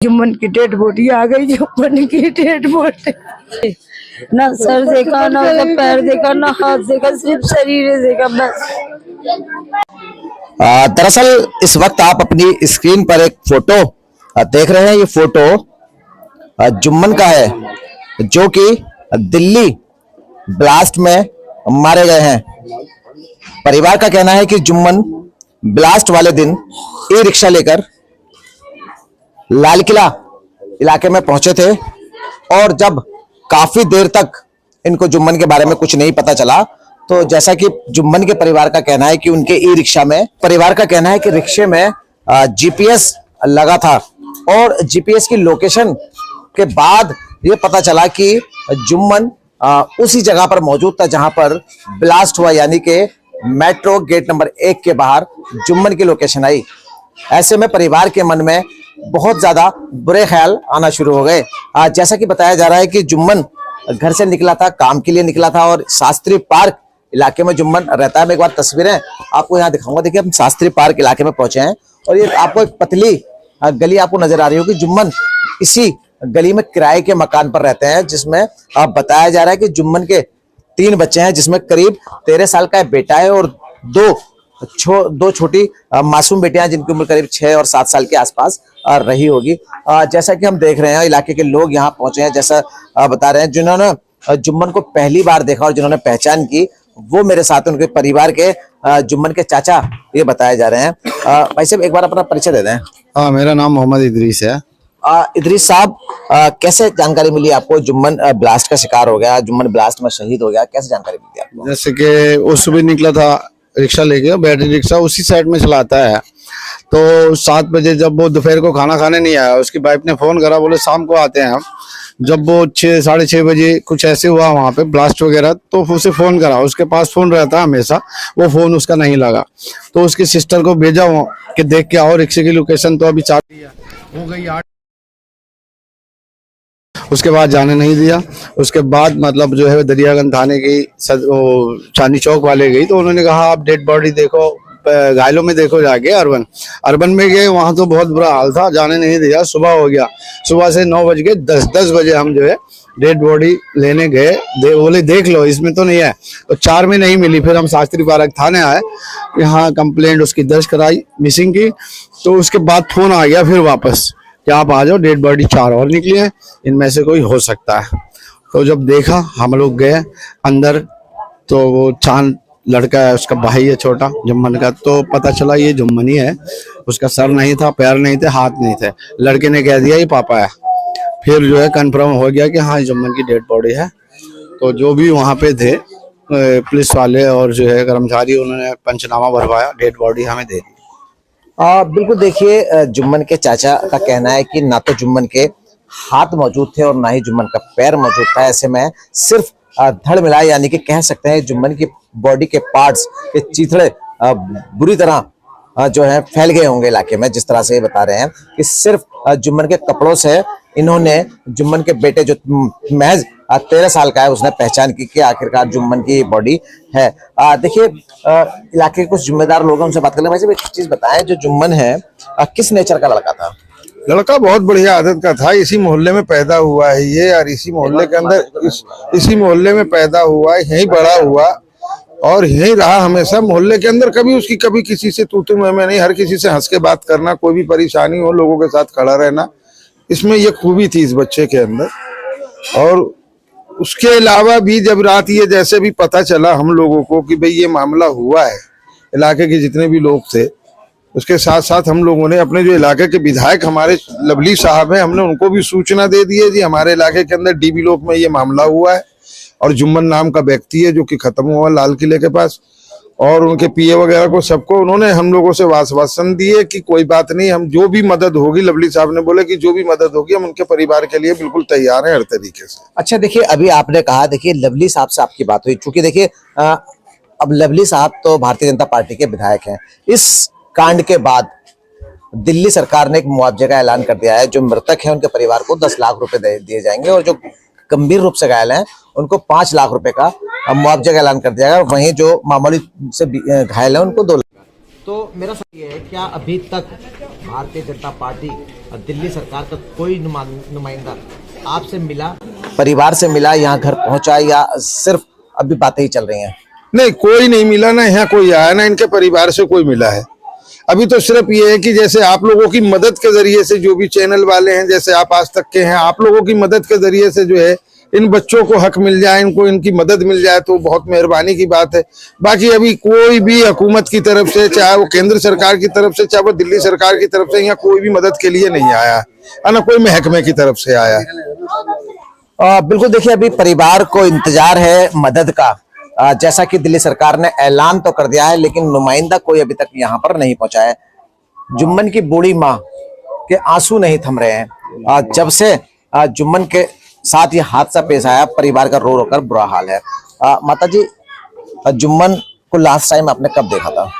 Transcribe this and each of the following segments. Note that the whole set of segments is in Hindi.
जुम्मन की डेड बॉडी आ गई। जुम्मन की डेड बॉडी, ना सर देखा, ना उसका पैर देखा, ना हाथ देखा, सिर्फ शरीर देखा बस। दरअसल इस वक्त आप अपनी स्क्रीन पर एक फोटो देख रहे हैं। ये फोटो जुम्मन का है जो कि दिल्ली ब्लास्ट में मारे गए हैं। परिवार का कहना है कि जुम्मन ब्लास्ट वाले दिन ई रिक्शा लेकर लाल किला इलाके में पहुंचे थे और जब काफी देर तक इनको जुम्मन के बारे में कुछ नहीं पता चला, तो जैसा कि जुम्मन के परिवार का कहना है कि उनके ई रिक्शा में, परिवार का कहना है कि रिक्शे में जीपीएस लगा था और जीपीएस की लोकेशन के बाद ये पता चला कि जुम्मन उसी जगह पर मौजूद था जहां पर ब्लास्ट हुआ, यानी कि मेट्रो गेट नंबर 1 के बाहर जुम्मन की लोकेशन आई। ऐसे में परिवार के मन में बहुत ज्यादा बुरे ख्याल आना शुरू हो गए। जैसा कि बताया जा रहा है कि जुम्मन घर से निकला था, काम के लिए निकला था और शास्त्री पार्क इलाके में जुम्मन रहता है। मैं एक बार तस्वीरें आपको यहाँ दिखाऊंगा। देखिए, हम शास्त्री पार्क इलाके में पहुंचे हैं और ये आपको एक पतली गली आपको नजर आ रही होगी। जुम्मन इसी गली में किराए के मकान पर रहते हैं, जिसमें बताया जा रहा है कि जुम्मन के 3 बच्चे हैं, जिसमें करीब 13 साल का बेटा है और दो छोटी मासूम बेटियां जिनकी उम्र करीब 6 और 7 साल के आसपास रही होगी। जैसा कि हम देख रहे हैं, इलाके के लोग यहाँ पहुंचे हैं, जैसा बता रहे हैं। जिन्होंने जुम्मन को पहली बार देखा और जिन्होंने पहचान की, वो मेरे साथ उनके परिवार के जुम्मन के चाचा ये बताए जा रहे हैं। भाई साहब, एक बार अपना परिचय दे दें। हाँ, मेरा नाम मोहम्मद इदरीस है। इदरीस साहब, कैसे जानकारी मिली आपको जुम्मन ब्लास्ट का शिकार हो गया, जुम्मन ब्लास्ट में शहीद हो गया, कैसे जानकारी मिली आपको? जैसे कि वो सुबह निकला था रिक्शा लेके, बैटरी रिक्शा उसी साइड में चलाता है। तो 7 बजे जब वो दोपहर को खाना खाने नहीं आया, उसकी वाइफ ने फोन करा, बोले शाम को आते हैं हम। जब वो 6 साढ़े 6 बजे कुछ ऐसे हुआ वहां पे ब्लास्ट वगैरह, तो उसे फोन करा। उसके पास फोन रहता है हमेशा, वो फोन उसका नहीं लगा। तो उसकी सिस्टर को भेजा कि देख के आओ रिक्शे की लोकेशन। तो अभी 4 हो गई 8, उसके बाद जाने नहीं दिया। उसके बाद मतलब जो है दरियागंज थाने की चांदनी चौक वाले गई, तो उन्होंने कहा आप डेड बॉडी देखो, घायलों में देखो जाके। अर्बन में गए, वहां तो बहुत बुरा हाल था, जाने नहीं दिया। सुबह हो गया, सुबह से 9 बज के 10 बजे हम जो है डेड बॉडी लेने गए। बोले देख लो इसमें तो नहीं है, तो 4 में नहीं मिली। फिर हम शास्त्री पार्क थाने आए, यहाँ कंप्लेंट उसकी दर्ज कराई मिसिंग की। तो उसके बाद फोन आ गया फिर वापस कि आप आ जाओ, डेड बॉडी 4 और निकली है, इनमें से कोई हो सकता है। तो जब देखा, हम लोग गए अंदर, तो वो चांद लड़का है, उसका भाई है छोटा जुम्मन का, तो पता चला ये जुम्मन ही है। उसका सर नहीं था, पैर नहीं थे, हाथ नहीं थे। लड़के ने कह दिया ये पापा है। फिर जो है कंफर्म हो गया कि हाँ जुम्मन की डेड बॉडी है। तो जो भी वहाँ पे थे पुलिस वाले और जो है कर्मचारी, उन्होंने पंचनामा भरवाया, डेड बॉडी हमें दे दी। बिल्कुल, देखिए, जुम्मन के चाचा का कहना है कि ना तो जुम्मन के हाथ मौजूद थे और ना ही जुम्मन का पैर मौजूद था। ऐसे में सिर्फ धड़ मिला, यानी कि कह सकते हैं जुम्मन की बॉडी के पार्ट्स के चीथड़े बुरी तरह जो है फैल गए होंगे इलाके में। जिस तरह से ये बता रहे हैं कि सिर्फ जुम्मन के कपड़ों से इन्होंने जुम्मन के बेटे जो महज 13 साल का है, उसने पहचान की कि आखिरकार जुम्मन की बॉडी है। देखिए, इलाके के कुछ जिम्मेदार लोगों उनसे बात कर ले। भाई साहब, एक चीज बताएं, जो जुम्मन है किस नेचर का लड़का था? लड़का बहुत बढ़िया आदत का था। इसी मोहल्ले में पैदा हुआ है ये, और इसी मोहल्ले के अंदर इसी मोहल्ले में पैदा हुआ है, यहीं बड़ा हुआ और यहीं रहा हमेशा। मोहल्ले के अंदर कभी किसी से तू मैं नहीं, हर किसी से हंस के बात करना, कोई भी परेशानी हो लोगों के साथ खड़ा रहना, इसमें ये खूबी थी इस बच्चे के अंदर। और उसके अलावा भी जब रात ये जैसे भी पता चला हम लोगों को कि भाई ये मामला हुआ है, इलाके के जितने भी लोग थे, उसके साथ साथ हम लोगों ने अपने जो इलाके के विधायक हमारे लवली साहब हैं, हमने उनको भी सूचना दे दी है जी हमारे इलाके के अंदर डी ब्लॉक में ये मामला हुआ है और जुम्मन नाम का व्यक्ति है जो कि खत्म हुआ लाल किले के पास। और उनके पीए वगैरह को सबको उन्होंने हम लोगों से आश्वासन दिए कि कोई बात नहीं, हम जो भी मदद होगी, लवली साहब ने बोले कि जो भी मदद होगी हम उनके परिवार के लिए बिल्कुल तैयार हैं हर तरीके से। अच्छा, देखिए, अभी आपने कहा, देखिए लवली साहब से आपकी बात हुई, चूंकि देखिए अब लवली साहब तो भारतीय जनता पार्टी के विधायक हैं। इस कांड के बाद दिल्ली सरकार ने एक मुआवजे का ऐलान कर दिया है। जो मृतक है उनके परिवार को 10 लाख रुपए दिए जाएंगे और जो गंभीर रूप से घायल हैं उनको 5 लाख रुपए का मुआवजे का ऐलान कर दिया गया। वहीं जो मामूली से घायल है उनको 2 लाख। तो मेरा सवाल ये है, क्या अभी तक भारतीय जनता पार्टी और दिल्ली सरकार का कोई नुमाइंदा आपसे मिला, परिवार से मिला, यहाँ घर पहुंचा, या सिर्फ अभी बातें ही चल रही हैं? नहीं, कोई नहीं मिला, ना यहाँ कोई आया, ना इनके परिवार से कोई मिला है। अभी तो सिर्फ ये है कि जैसे आप लोगों की मदद के जरिए से, जो भी चैनल वाले हैं, जैसे आप आज तक के हैं, आप लोगों की मदद के जरिए से जो है इन बच्चों को हक मिल जाए, इनको इनकी मदद मिल जाए तो बहुत मेहरबानी की बात है। बाकी अभी कोई भी हुकूमत की तरफ से, चाहे वो केंद्र सरकार की तरफ से, चाहे वो दिल्ली सरकार की तरफ से, यहाँ कोई भी मदद के लिए नहीं आया है ना, कोई महकमे की तरफ से आया है। बिल्कुल, देखिए अभी परिवार को इंतजार है मदद का। जैसा कि दिल्ली सरकार ने ऐलान तो कर दिया है, लेकिन नुमाइंदा कोई अभी तक यहाँ पर नहीं पहुंचा है। जुम्मन की बूढ़ी माँ के आंसू नहीं थम रहे हैं। जब से जुम्मन के साथ ये हादसा पेश आया, परिवार का रो रो कर बुरा हाल है। माता जी, जुम्मन को लास्ट टाइम आपने कब देखा था?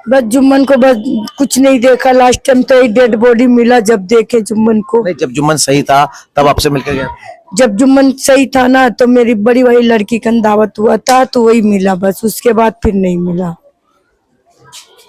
बस जुम्मन को बस कुछ नहीं देखा, लास्ट टाइम तो एक डेड बॉडी मिला जब देखे जुम्मन को। नहीं, जब जुम्मन सही था तब आपसे मिलकर गया? जब जुम्मन सही था ना, तो मेरी बड़ी भाई लड़की का दावत हुआ था तो वही मिला, बस उसके बाद फिर नहीं मिला।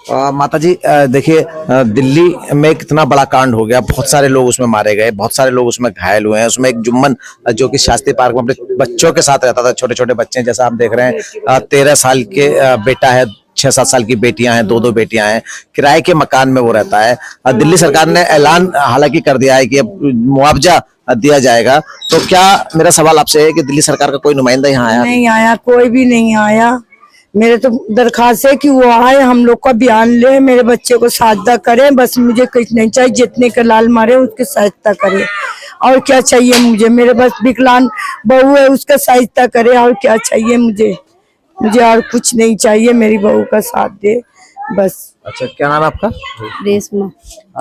माता जी, देखिए दिल्ली में कितना बड़ा कांड हो गया, बहुत सारे लोग उसमें मारे गए, बहुत सारे लोग उसमें घायल हुए हैं। उसमें एक जुम्मन जो कि शास्त्री पार्क में अपने बच्चों के साथ रहता था, छोटे छोटे बच्चे, जैसा आप देख रहे हैं, 13 साल के बेटा है, 6-7 साल की बेटियां हैं, 2 बेटियां हैं, किराए के मकान में वो रहता है। दिल्ली सरकार ने ऐलान हालांकि कर दिया है कि अब मुआवजा दिया जाएगा, तो क्या, मेरा सवाल आपसे है कि दिल्ली सरकार का कोई नुमाइंदा यहाँ आया? नहीं आया, कोई भी नहीं आया। मेरे तो दरखास्त है कि वो आए, हम लोग का बयान ले, मेरे बच्चे को सहायता करें, बस मुझे कुछ नहीं चाहिए, जितने का लाल मारे उसकी सहायता करे, और क्या चाहिए मुझे? मेरे बस विकलांग बहू है, उसका सहायता करे, और क्या चाहिए मुझे? मुझे और कुछ नहीं चाहिए, मेरी बहू का साथ दे बस। अच्छा, क्या नाम है आपका? रेशमा।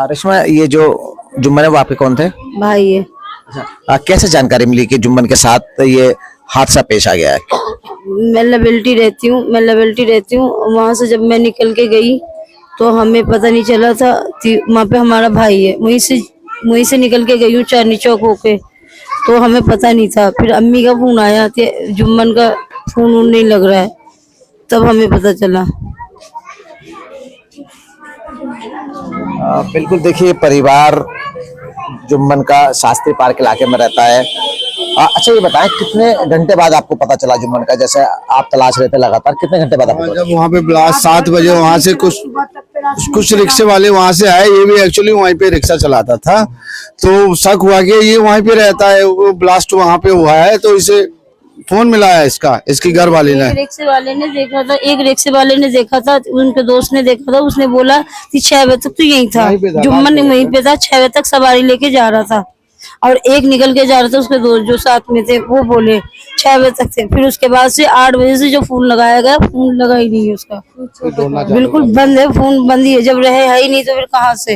रेशमा, ये जो जुम्मन है वो आपके कौन थे? भाई है। अच्छा, कैसे जानकारी मिली कि जुम्मन के साथ ये हादसा पेश आ गया है? मैं लेबलिटी रहती हूँ। वहाँ से जब मैं निकल के गई तो हमें पता नहीं चला था कि वहाँ पे हमारा भाई है। वहीं से निकल के गई हूँ चांदनी चौक होके, तो हमें पता नहीं था। फिर अम्मी का फोन आया, जुम्मन का फोन नहीं लग रहा है, तब हमें पता चला। बिल्कुल, देखिए परिवार जुम्मन का शास्त्री पार्क इलाके में रहता है। अच्छा, ये बताएं कितने घंटे बाद आपको पता चला जुम्मन का? जैसे आप तलाश रहे थे लगातार, कितने घंटे बाद आपको? जब वहाँ पे ब्लास्ट 7 बजे वहाँ से कुछ रिक्शे वाले वहाँ से आए, ये भी एक्चुअली वहीं पे रिक्शा चलाता था, तो शक हुआ कि ये वहीं पे रहता है, वो ब्लास्ट वहाँ पे हुआ है, तो इसे फोन मिला है इसकी घर वाले ने। एक रिक्शे वाले ने देखा था, उनके दोस्त ने देखा था, उसने बोला कि 6 बजे तक तो यही था, जुम्मन वहीं पे था, 6 बजे तक सवारी लेके जा रहा था, और एक निकल के जा रहा था, उसके दोस्त जो साथ में थे वो बोले 6 बजे तक थे। फिर उसके बाद से 8 बजे से जो फोन लगाया गया, फोन लगा ही नहीं है उसका, बिल्कुल बंद है, फोन बंद ही है। जब रहे है ही नहीं तो फिर कहाँ से?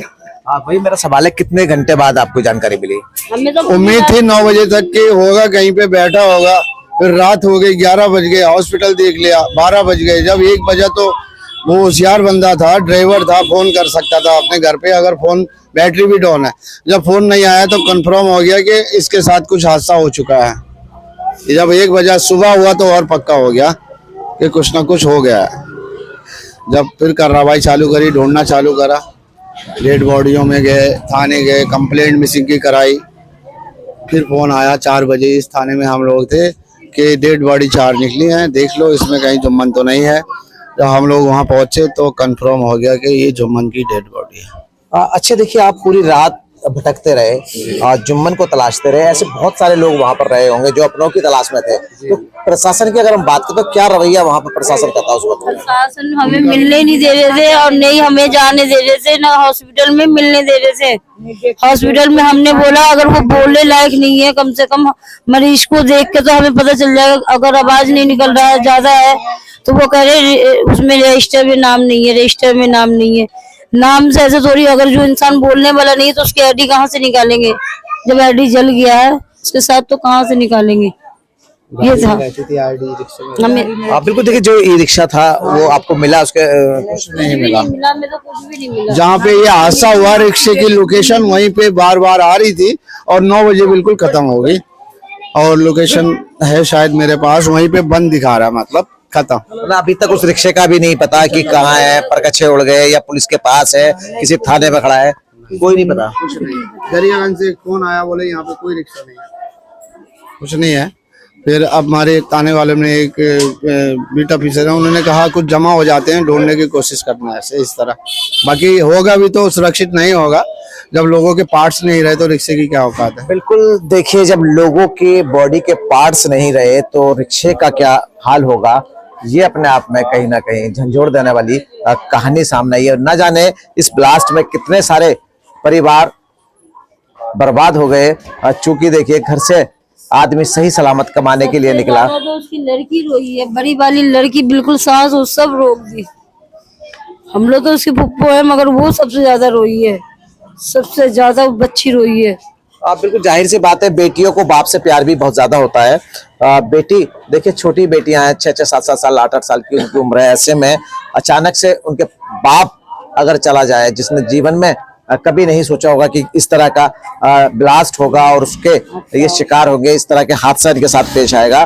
वही मेरा सवाल है, कितने घंटे बाद आपको जानकारी मिली? हमें तो उम्मीद थी 9 बजे तक के होगा, कहीं पे बैठा होगा, फिर रात हो गई, 11 बज गए, हॉस्पिटल देख लिया, 12 बज गए। जब 1 बजा तो वो होशियार बंदा था, ड्राइवर था, फोन कर सकता था अपने घर पे, अगर फोन बैटरी भी डाउन है। जब फोन नहीं आया तो कंफर्म हो गया कि इसके साथ कुछ हादसा हो चुका है। जब 1 बजा सुबह हुआ तो और पक्का हो गया कि कुछ ना कुछ हो गया है। जब फिर कार्रवाई चालू करी, ढूंढना चालू करा, डेड बॉडियों में गए, थाने गए, कंप्लेंट मिसिंग की कराई, फिर फोन आया 4 बजे, इस थाने में हम लोग थे कि डेड बॉडी 4 निकली हैं, देख लो इसमें कहीं जुम्मन तो नहीं है। जब हम लोग वहाँ पहुंचे तो कंफर्म हो गया कि ये जुम्मन की डेड बॉडी है। अच्छा, देखिए आप पूरी रात भटकते रहे, जुम्मन को तलाशते रहे, ऐसे बहुत सारे लोग वहां पर रहे होंगे जो अपनों की तलाश में थे, तो प्रशासन की अगर हम बात करें तो क्या रवैया वहां पर प्रशासन का था उस वक्त? प्रशासन हमें मिलने नहीं दे रहे थे, और नहीं हमें जाने दे रहे थे, ना हॉस्पिटल में मिलने दे रहे थे। हॉस्पिटल में हमने बोला अगर वो बोलने लायक नहीं है, कम से कम मरीज को देख के तो हमें पता चल जाएगा, अगर आवाज नहीं निकल रहा है, ज्यादा है, तो वो कह रहे उसमें रजिस्टर में नाम नहीं है। नाम से ऐसे थोड़ी, अगर जो इंसान बोलने वाला नहीं है तो उसकी आईडी कहाँ से निकालेंगे? जब आईडी जल गया है उसके साथ तो कहाँ से निकालेंगे? ये था हमें। बिल्कुल, देखिए जो ई रिक्शा था वो आपको मिला, उसके कुछ नहीं मिला, हमें तो कुछ भी नहीं मिला। जहाँ पे ये हादसा हुआ, रिक्शे की लोकेशन वहीं पे बार बार आ रही थी, और 9 बजे बिल्कुल खत्म हो गई, और लोकेशन है शायद मेरे पास, वहीं पे बंद दिखा रहा, मतलब खत्म। मतलब अभी तक उस रिक्शे का भी नहीं पता कि कहाँ है, परकच्छे उड़ गए या पुलिस के पास है, किसी थाने में खड़ा है, कोई नहीं पता। दरियागंज से फोन आया, बोले यहाँ पे कोई रिक्शा नहीं है, कुछ नहीं है। फिर अब हमारे थाने वाले ने एक बीट ऑफिसर है, उन्होंने कहा कुछ जमा हो जाते हैं, ढूंढने की कोशिश करना है ऐसे इस तरह। बाकी होगा भी तो सुरक्षित नहीं होगा, जब लोगों के पार्ट्स नहीं रहे तो रिक्शे की क्या औकात है। बिल्कुल, देखिए जब लोगों के बॉडी के पार्ट्स नहीं रहे तो रिक्शे का क्या हाल होगा, ये अपने आप में कहीं ना कहीं झंझोड़ देने वाली कहानी सामने आई है। न जाने इस ब्लास्ट में कितने सारे परिवार बर्बाद हो गए। चूंकि देखिए घर से आदमी सही सलामत कमाने के लिए निकला। तो उसकी लड़की रोई है, बड़ी वाली लड़की, बिल्कुल सांस वो सब रोक दी। हम लोग तो उसकी फुप्पो है, मगर वो सबसे ज्यादा रोई है, सबसे ज्यादा बच्ची रोई है। आप बिल्कुल जाहिर सी बात है, बेटियों को बाप से प्यार भी बहुत ज्यादा होता है। बेटी देखिए, छोटी बेटियां हैं, 6-6, 7-7 साल, 8-8 साल की उनकी उम्र है। ऐसे में अचानक से उनके बाप अगर चला जाए, जिसने जीवन में कभी नहीं सोचा होगा कि इस तरह का ब्लास्ट होगा और उसके ये शिकार होंगे, इस तरह के हादसा इनके साथ पेश आएगा।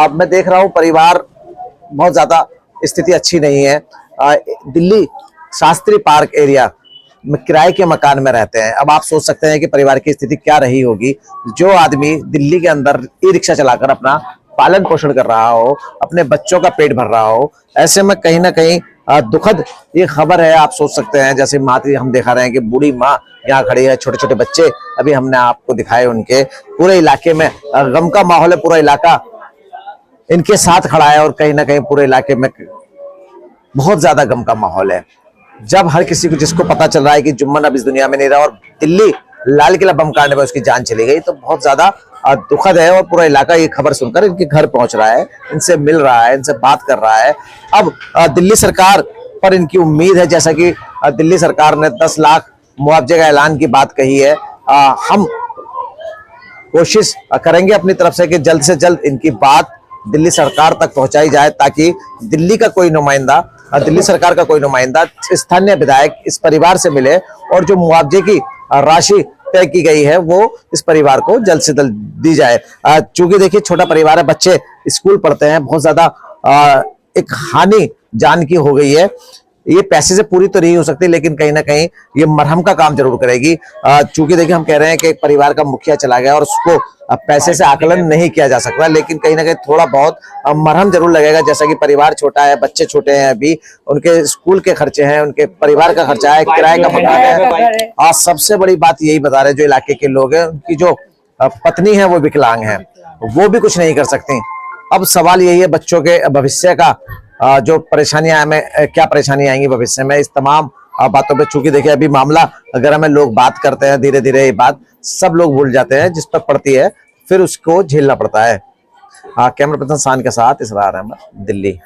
मैं देख रहा हूँ परिवार बहुत ज्यादा स्थिति अच्छी नहीं है। दिल्ली शास्त्री पार्क एरिया में किराए के मकान में रहते हैं। अब आप सोच सकते हैं कि परिवार की स्थिति क्या रही होगी। जो आदमी दिल्ली के अंदर ई रिक्शा चलाकर अपना पालन पोषण कर रहा हो, अपने बच्चों का पेट भर रहा हो, ऐसे में कहीं ना कहीं दुखद ये खबर है। आप सोच सकते हैं, जैसे मातृ हम दिखा रहे हैं कि बूढ़ी माँ यहाँ खड़ी है, छोटे छोटे बच्चे अभी हमने आपको दिखाए, उनके पूरे इलाके में गम का माहौल है। पूरा इलाका इनके साथ खड़ा है और कहीं ना कहीं पूरे इलाके में बहुत ज्यादा गम का माहौल है। जब हर किसी को, जिसको पता चल रहा है कि जुम्मन अब इस दुनिया में नहीं रहा और दिल्ली लाल किला बम कांड में उसकी जान चली गई, तो बहुत ज्यादा दुखद है। और पूरा इलाका ये खबर सुनकर इनके घर पहुंच रहा है, इनसे मिल रहा है, इनसे बात कर रहा है। अब दिल्ली सरकार पर इनकी उम्मीद है, जैसा कि दिल्ली सरकार ने 10 लाख मुआवजे का ऐलान की बात कही है। हम कोशिश करेंगे अपनी तरफ से कि जल्द से जल्द इनकी बात दिल्ली सरकार तक पहुंचाई जाए, ताकि दिल्ली का कोई नुमाइंदा, दिल्ली सरकार का कोई नुमाइंदा, स्थानीय विधायक इस परिवार से मिले और जो मुआवजे की राशि तय की गई है वो इस परिवार को जल्द से जल्द दी जाए। चूंकि देखिए छोटा परिवार है, बच्चे स्कूल पढ़ते हैं, बहुत ज्यादा एक हानि जान की हो गई है। ये पैसे से पूरी तो नहीं हो सकती, लेकिन कहीं ना कहीं ये मरहम का काम जरूर करेगी। चूंकि देखिए हम कह रहे हैं कि एक परिवार का मुखिया चला गया और उसको पैसे से आकलन नहीं किया जा सकता, लेकिन कहीं ना कहीं थोड़ा बहुत मरहम जरूर लगेगा। जैसा कि परिवार छोटा है, बच्चे छोटे हैं, अभी उनके स्कूल के खर्चे हैं, उनके परिवार का खर्चा है, किराए का मकान है। और सबसे बड़ी बात यही बता रहे जो इलाके के लोग हैं, उनकी जो पत्नी है वो विकलांग है, वो भी कुछ नहीं कर सकती। अब सवाल यही है बच्चों के भविष्य का, जो परेशानियां हमें, क्या परेशानी आएंगी भविष्य में, इस तमाम बातों पे। चूंकि देखिए अभी मामला अगर हमें लोग बात करते हैं, धीरे धीरे ये बात सब लोग भूल जाते हैं, जिस पर पड़ती है फिर उसको झेलना पड़ता है। कैमरा पर्सन शान के साथ इसरार अहमद, दिल्ली।